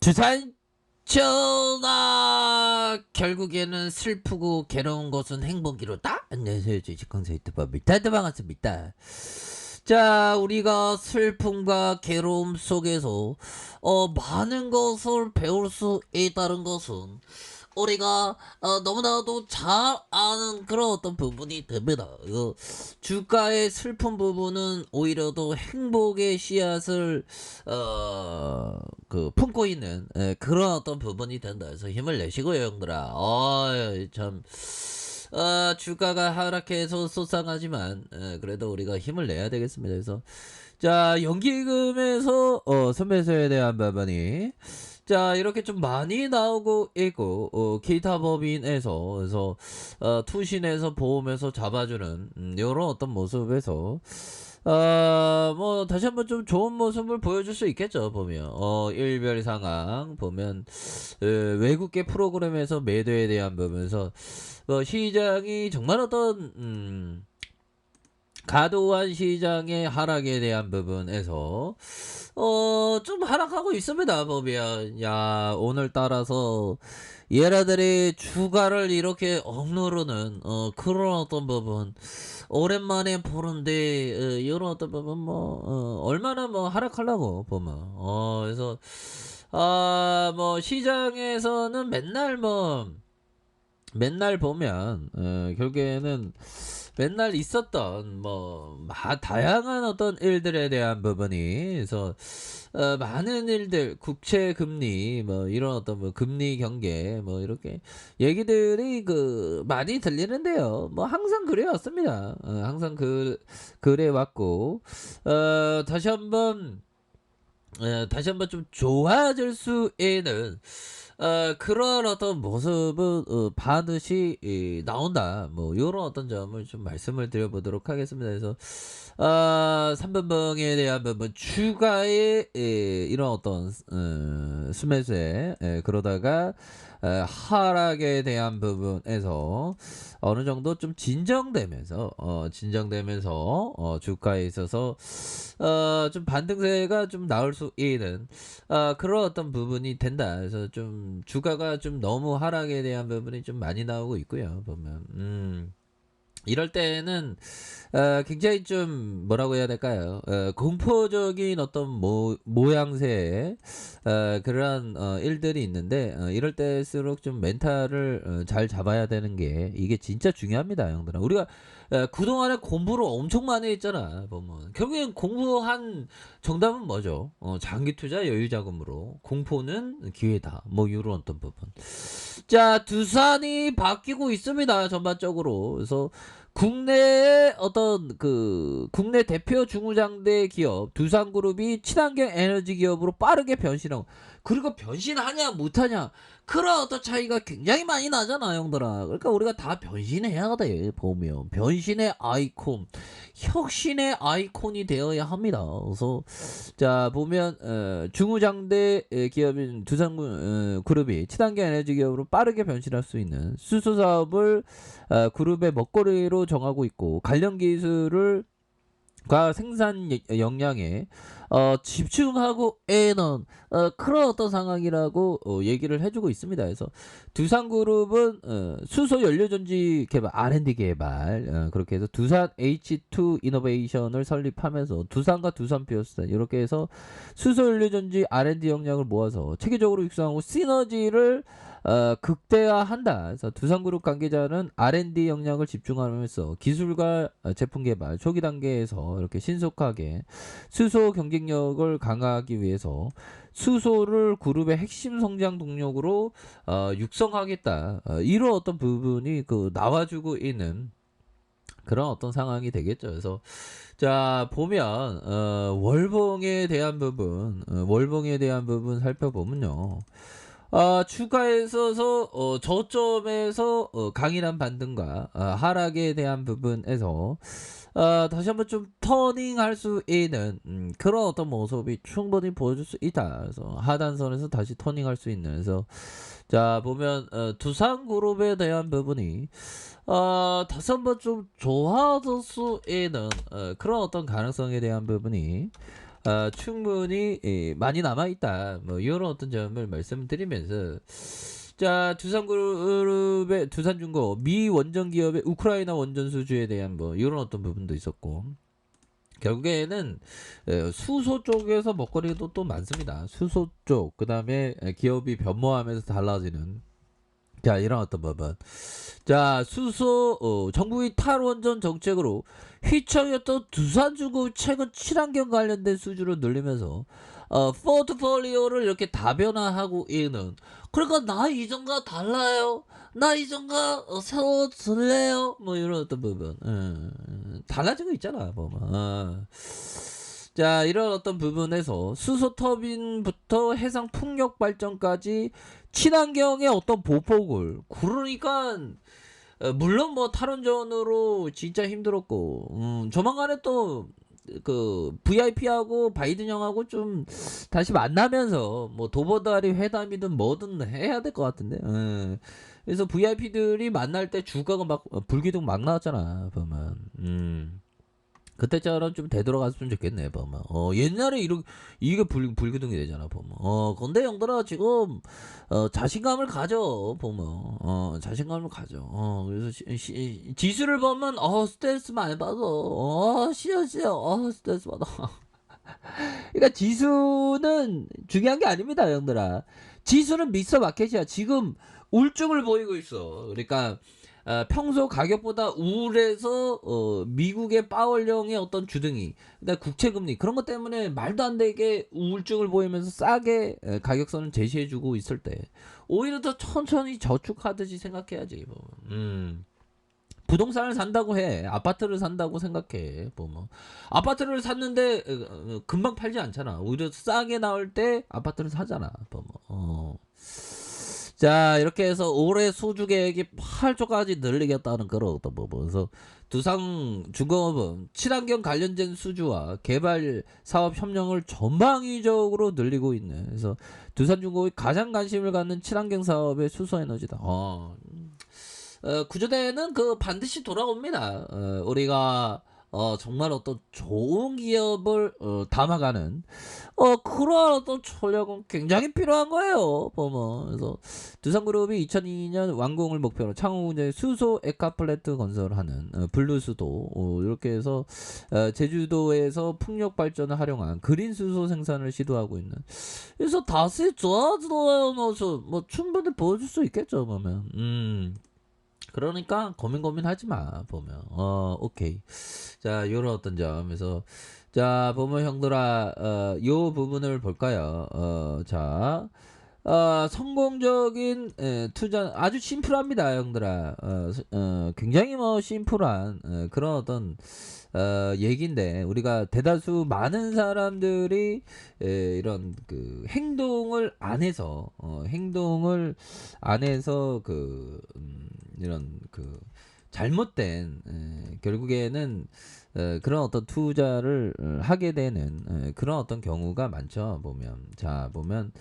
두산 전하 결국에는 슬프고 괴로운 것은 행복이로다. 안녕하세요, 주식강사 유튜버입니다. 반갑습니다. 자, 우리가 슬픔과 괴로움 속에서 많은 것을 배울 수 있다는 것은 우리가 너무나도 잘 아는 그런 어떤 부분이 됩니다. 주가의 슬픈 부분은 오히려 더 행복의 씨앗을 품고 있는 그런 어떤 부분이 된다. 그래서 힘을 내시고요, 형들아. 참. 주가가 하락해서 속상하지만 그래도 우리가 힘을 내야 되겠습니다. 그래서 자, 연기금에서 선배소에 대한 부분이 자, 이렇게 좀 많이 나오고 있고 기타 법인에서 그래서 투신에서 보험에서 잡아주는 요런 어떤 모습에서 뭐 다시 한번 좀 좋은 모습을 보여줄 수 있겠죠. 보면 일별 상황 보면 외국계 프로그램에서 매도에 대한 부분에서 시장이 정말 어떤 과도한 시장의 하락에 대한 부분에서 좀 하락하고 있습니다. 보면 야, 오늘 따라서 얘네들이 주가를 이렇게 억누르는 그런 어떤 부분 오랜만에 보는데 이런 어떤 부분 뭐 얼마나 뭐 하락하려고 보면 그래서 뭐 시장에서는 맨날 보면 결국에는 맨날 있었던 다양한 어떤 일들에 대한 부분이 그래서 많은 일들 국채 금리 이런 어떤 금리 경계 이렇게 얘기들이 많이 들리는데요. 항상 그래 왔습니다. 항상 그래 왔고 다시 한번 좀 좋아질 수 있는 그런 어떤 모습은 반드시 나온다. 요런 어떤 점을 좀 말씀을 드려보도록 하겠습니다. 그래서 3분봉에 대한 부분 추가의 이런 어떤 수매수에 그러다가 하락에 대한 부분에서 어느 정도 좀 진정되면서 주가에 있어서 좀 반등세가 좀 나올 수 있는 그런 어떤 부분이 된다. 그래서 좀 주가가 좀 너무 하락에 대한 부분이 좀 많이 나오고 있고요. 보면 이럴 때는 굉장히 좀 뭐라고 해야 될까요? 공포적인 어떤 모양새의 그러한 일들이 있는데 이럴 때일수록 좀 멘탈을 잘 잡아야 되는 게 이게 진짜 중요합니다, 형들아. 우리가 그동안에 공부를 엄청 많이 했잖아. 보면 결국엔 공부한 정답은 뭐죠? 장기 투자 여유 자금으로 공포는 기회다. 이런 어떤 부분. 자, 두산이 바뀌고 있습니다. 전반적으로. 그래서 국내의 어떤 국내 대표 중후장대 기업 두산그룹이 친환경 에너지 기업으로 빠르게 변신하고, 그리고 변신하냐 못하냐 그런 어떤 차이가 굉장히 많이 나잖아, 형들아. 그러니까 우리가 다 변신해야 돼. 보면 변신의 아이콘, 혁신의 아이콘이 되어야 합니다. 그래서 자, 보면 중후장대 기업인 두산그룹이 친환경 에너지 기업으로 빠르게 변신할 수 있는 수소 사업을 그룹의 먹거리로 정하고 있고, 관련 기술을 과 생산 역량에 집중하고 있는 그런 어떤 상황이라고 얘기를 해주고 있습니다. 그래서 두산그룹은 수소 연료전지 개발, R&D 개발, 그렇게 해서 두산 H2 이노베이션을 설립하면서 두산과 두산 비오스탄 이렇게 해서 수소 연료전지 R&D 역량을 모아서 체계적으로 육성하고 시너지를 극대화한다. 그래서 두산그룹 관계자는 R&D 역량을 집중하면서 기술과 제품 개발 초기 단계에서 이렇게 신속하게 수소 경쟁력을 강화하기 위해서 수소를 그룹의 핵심 성장 동력으로 육성하겠다. 이런 어떤 부분이 나와주고 있는 그런 어떤 상황이 되겠죠. 그래서 자, 보면 월봉에 대한 부분 살펴보면요. 추가에 있어서 저점에서 강인한 반등과 하락에 대한 부분에서 다시 한번 좀 터닝할 수 있는 그런 어떤 모습이 충분히 보여줄 수 있다. 그래서 하단선에서 다시 터닝할 수 있는. 그래서 자, 보면 두산그룹에 대한 부분이 다시 한번 좀 좋아질 수 있는 그런 어떤 가능성에 대한 부분이 충분히 많이 남아 있다. 뭐 이런 어떤 점을 말씀드리면서 자 두산그룹의 두산중공 미 원전 기업의 우크라이나 원전 수주에 대한 뭐 이런 어떤 부분도 있었고 결국에는 수소 쪽에서 먹거리도 또 많습니다. 수소 쪽 그다음에 기업이 변모하면서 달라지는 자 이런 어떤 부분 자 수소 정부의 탈원전 정책으로 휘청였던 두산중공업 최근 친환경 관련된 수주를 늘리면서 포트폴리오를 이렇게 다변화하고 있는 그러니까 나 이전과 달라요. 나 이전과 새로 들래요. 뭐 이런 어떤 부분 달라지고 있잖아 보면 자 이런 어떤 부분에서 수소 터빈부터 해상 풍력 발전까지 친환경의 어떤 보폭을 그러니까 물론 뭐 탈원전으로 진짜 힘들었고 조만간에 또 그 VIP하고 바이든 형하고 좀 다시 만나면서 뭐 도보다리 회담이든 뭐든 해야 될 것 같은데 그래서 VIP들이 만날 때 주가가 막 불기둥 막 나왔잖아 보면 그때처럼 좀 되돌아갔으면 좋겠네 보면 옛날에 이게 불기둥이 되잖아 보면 근데 형들아 지금 자신감을 가져 보면 자신감을 가져 그래서 지수를 보면 스트레스 많이 받아 쉬어 스트레스 받아 그러니까 지수는 중요한 게 아닙니다 형들아 지수는 미스터 마켓이야 지금 울증을 보이고 있어 그러니까 평소 가격보다 우울해서 미국의 파월령의 어떤 주둥이 그다음 국채금리 그런 것 때문에 말도 안 되게 우울증을 보이면서 싸게 가격선을 제시해주고 있을 때 오히려 더 천천히 저축하듯이 생각해야지 뭐. 부동산을 산다고 해 아파트를 산다고 생각해 뭐 아파트를 샀는데 금방 팔지 않잖아 오히려 싸게 나올 때 아파트를 사잖아 자 이렇게 해서 올해 수주 계획이 8조까지 늘리겠다는 그런 어떤 부분 그래서 두산중공업은 친환경 관련된 수주와 개발 사업 협력을 전방위적으로 늘리고 있네 그래서 두산중공업이 가장 관심을 갖는 친환경 사업의 수소에너지다 구조대는 그 반드시 돌아옵니다 우리가 정말 어떤 좋은 기업을 담아가는 그런 어떤 전략은 굉장히 필요한 거예요 보면 그래서 두산그룹이 2002년 완공을 목표로 창원군에 수소 에카플랜트 건설하는 블루수도 이렇게 해서 제주도에서 풍력 발전을 활용한 그린 수소 생산을 시도하고 있는 그래서 다시 좋아져요 뭐 충분히 보여줄 수 있겠죠 보면 그러니까 고민하지 마 보면 오케이 자 요런 어떤 점에서 자 보면 형들아 요 부분을 볼까요 자 성공적인 투자 아주 심플합니다 형들아 굉장히 뭐 심플한 그런 어떤 얘기인데 우리가 대다수 많은 사람들이 이런 그 행동을 안 해서 그 이런 그 잘못된 결국에는 그런 어떤 투자를 하게 되는 그런 어떤 경우가 많죠 보면 자 보면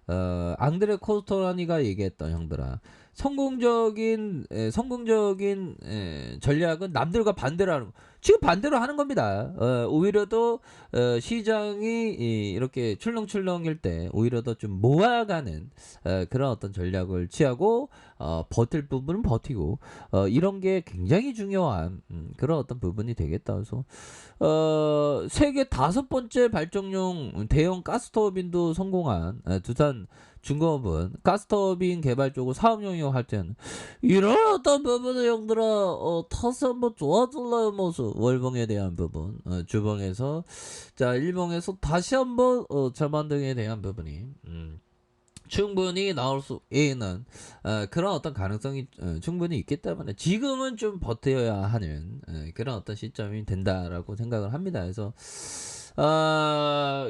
앙드레 코스토라니가 얘기했던 형들아 성공적인 전략은 남들과 반대로 하는 거. 지금 반대로 하는 겁니다. 오히려 더 시장이 이렇게 출렁출렁일 때 오히려 더 좀 모아가는 그런 어떤 전략을 취하고 버틸 부분은 버티고 이런 게 굉장히 중요한 그런 어떤 부분이 되겠다. 그래서 세계 5번째 발전용 대형 가스터빈도 성공한 두산 중공업은 가스터빈 개발 쪽으로 사업용이용 할 때는 이런 어떤 부분을 형들아 다시 한번 좋아질라요 모습 월봉에 대한 부분 주봉에서 자 일봉에서 다시 한번 전반 등에 대한 부분이 충분히 나올 수 있는 그런 어떤 가능성이 충분히 있기 때문에 지금은 좀 버텨야 하는 그런 어떤 시점이 된다라고 생각을 합니다. 그래서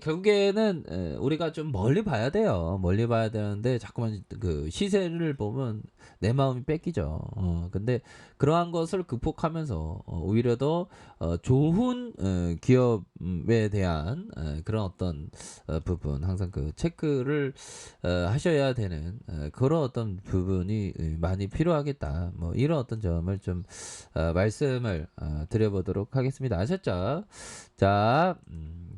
결국에는 우리가 좀 멀리 봐야 돼요. 멀리 봐야 되는데 자꾸만 그 시세를 보면 내 마음이 뺏기죠. 근데 그러한 것을 극복하면서 오히려 더 좋은 기업에 대한 그런 어떤 부분 항상 그 체크를 하셔야 되는 그런 어떤 부분이 많이 필요하겠다. 뭐 이런 어떤 점을 좀 말씀을 드려보도록 하겠습니다. 아셨죠? 자.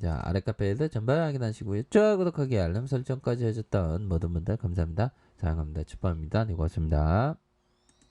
자, 아래 카페에서 전반 확인하시고요. 좋아요, 구독하기, 알람 설정까지 해줬던 모든 분들 감사합니다. 사랑합니다. 축복합니다. 네, 고맙습니다.